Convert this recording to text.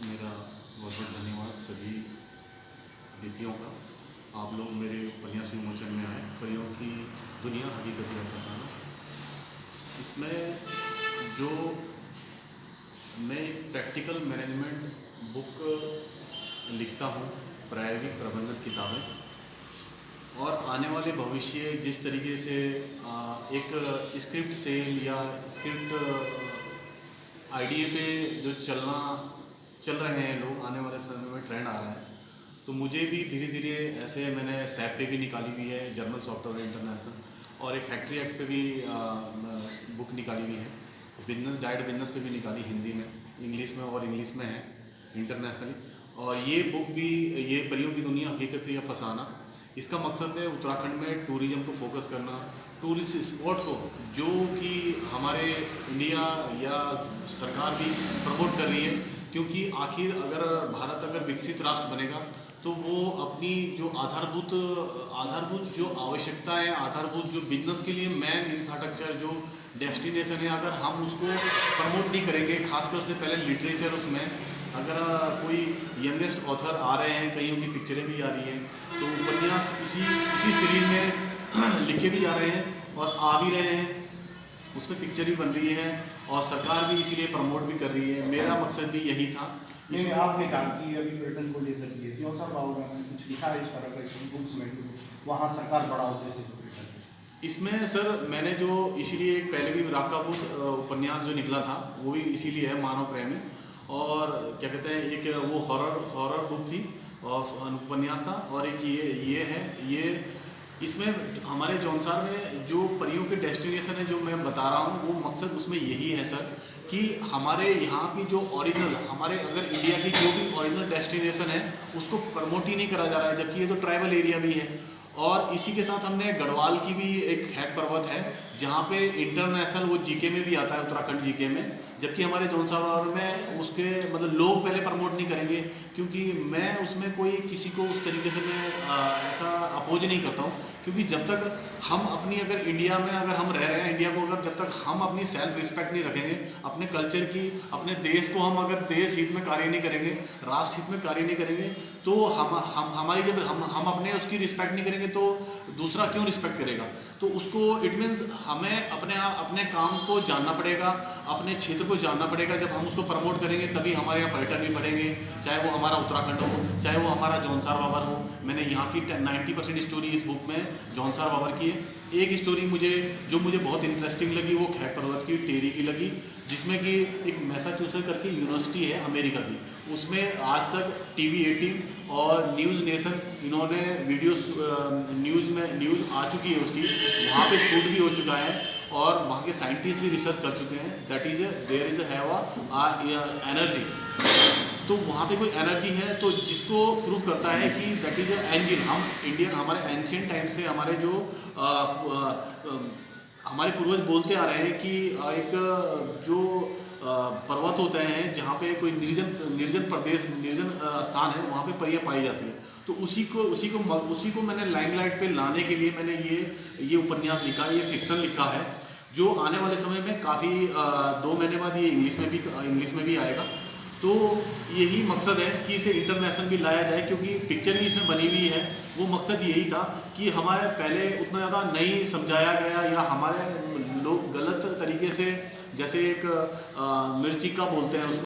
मेरा बहुत बहुत धन्यवाद सभी अतिथियों का। आप लोग मेरे उपन्यास विमोचन में आए, परियों की दुनिया हकीकत या फसाना। इसमें जो मैं एक प्रैक्टिकल मैनेजमेंट बुक लिखता हूँ, प्रायोगिक प्रबंधन किताबें, और आने वाले भविष्य जिस तरीके से एक स्क्रिप्ट सेल या स्क्रिप्ट आईडिया पे जो चल रहे हैं लोग, आने वाले समय में ट्रेंड आ रहा है, तो मुझे भी धीरे धीरे ऐसे मैंने सैप पे भी निकाली हुई है, जर्नल सॉफ्टवेयर इंटरनेशनल, और एक फैक्ट्री एक्ट पे भी बुक निकाली हुई है, बिजनेस डाइट बिजनेस पे भी निकाली, हिंदी में, इंग्लिश में, और इंग्लिश में है इंटरनेशनली। और ये बुक भी, ये परियों की दुनिया हकीकत या फसाना, इसका मकसद है उत्तराखंड में टूरिज़्म को फोकस करना, टूरिस्ट स्पॉट को जो कि हमारे इंडिया या सरकार भी प्रमोट कर रही है, क्योंकि आखिर अगर भारत अगर विकसित राष्ट्र बनेगा तो वो अपनी जो आधारभूत जो आवश्यकताएं, आधारभूत जो बिजनेस के लिए मेन इंफ्रास्ट्रक्चर जो डेस्टिनेशन है, अगर हम उसको प्रमोट नहीं करेंगे, खासकर से पहले लिटरेचर, उसमें अगर कोई यंगेस्ट ऑथर आ रहे हैं, कईयों की पिक्चरें भी आ रही हैं, तो उपन्यास इसी सीरीज में लिखे भी जा रहे हैं और आ भी रहे हैं, उसमें पिक्चर भी बन रही है, और सरकार भी इसीलिए प्रमोट भी कर रही है। मेरा मकसद भी यही था। इसमें आपने कहा कि अभी पर्यटन को लेकर के जौनसर बाबू ने कुछ लिखा है इस पर, बुक्स में वहाँ सरकार बड़ा हो जैसे इसमें सर मैंने जो इसीलिए पहले भी राकाबूत उपन्यास जो निकला था वो भी इसीलिए है, मानव प्रेमी, और क्या कहते हैं, एक वो हॉरर बुक थी और उपन्यास था, और एक ये है, ये इसमें हमारे जौनसार में जो परियों के डेस्टिनेशन है जो मैं बता रहा हूँ, वो मकसद उसमें यही है सर कि हमारे यहाँ की जो ओरिजिनल, हमारे अगर इंडिया की जो भी ओरिजिनल डेस्टिनेशन है उसको प्रमोट ही नहीं करा जा रहा है, जबकि ये तो ट्राइबल एरिया भी है। और इसी के साथ हमने गढ़वाल की भी एक हैक पर्वत है जहाँ पे इंटरनेशनल वो जीके में भी आता है, उत्तराखंड जीके में, जबकि हमारे जौनसार में उसके मतलब लोग पहले प्रमोट नहीं करेंगे, क्योंकि मैं उसमें कोई किसी को उस तरीके से मैं ऐसा अपोज नहीं करता हूँ, क्योंकि जब तक हम अपनी अगर इंडिया में अगर हम रह रहे हैं, इंडिया को अगर जब तक हम अपनी सेल्फ रिस्पेक्ट नहीं रखेंगे, अपने कल्चर की, अपने देश को हम अगर देश हित में कार्य नहीं करेंगे, राष्ट्र हित में कार्य नहीं करेंगे, तो हमारी जब हम अपने उसकी रिस्पेक्ट नहीं करेंगे तो दूसरा क्यों रिस्पेक्ट करेगा। तो उसको इट मीन्स हमें अपने काम को जानना पड़ेगा, अपने क्षेत्र को जानना पड़ेगा। जब हम उसको प्रमोट करेंगे तभी हमारे यहाँ पर्यटन भी बढ़ेंगे, चाहे वो हमारा उत्तराखंड हो, चाहे वो हमारा जौनसार बाबर हो। मैंने यहाँ की 90% स्टोरी इस बुक में जौनसार बाबर की है। एक स्टोरी जो मुझे बहुत इंटरेस्टिंग लगी वो खैट पर्वत की, टेरी की लगी, जिसमें कि एक मैसाचुसेट्स करके यूनिवर्सिटी है अमेरिका की, उसमें आज तक TV18 और न्यूज़ नेशन, इन्होंने वीडियोस न्यूज़ आ चुकी है उसकी, वहाँ पे शूट भी हो चुका है, और वहाँ के साइंटिस्ट भी रिसर्च कर चुके हैं, that is there is have energy. तो वहाँ पे कोई एनर्जी है, तो जिसको प्रूव करता है कि दैट इज़ एंजिन। हम इंडियन, हमारे एंशियंट टाइम से हमारे जो हमारे पूर्वज बोलते आ रहे हैं कि एक जो पर्वत होते हैं जहाँ पे कोई निर्जन प्रदेश, निर्जन स्थान है, वहाँ पे परियां पाई जाती है। तो उसी को मैंने लाइमलाइट पे लाने के लिए मैंने ये उपन्यास लिखा, ये फिक्शन लिखा है, जो आने वाले समय में काफ़ी 2 महीने बाद ये इंग्लिश में भी आएगा। तो यही मकसद है कि इसे इंटरनेशनल भी लाया जाए, क्योंकि पिक्चर भी इसमें बनी हुई है। वो मकसद यही था कि हमारे पहले उतना ज़्यादा नहीं समझाया गया, या हमारे लोग गलत तरीके से, जैसे एक मिर्ची का बोलते हैं उसको,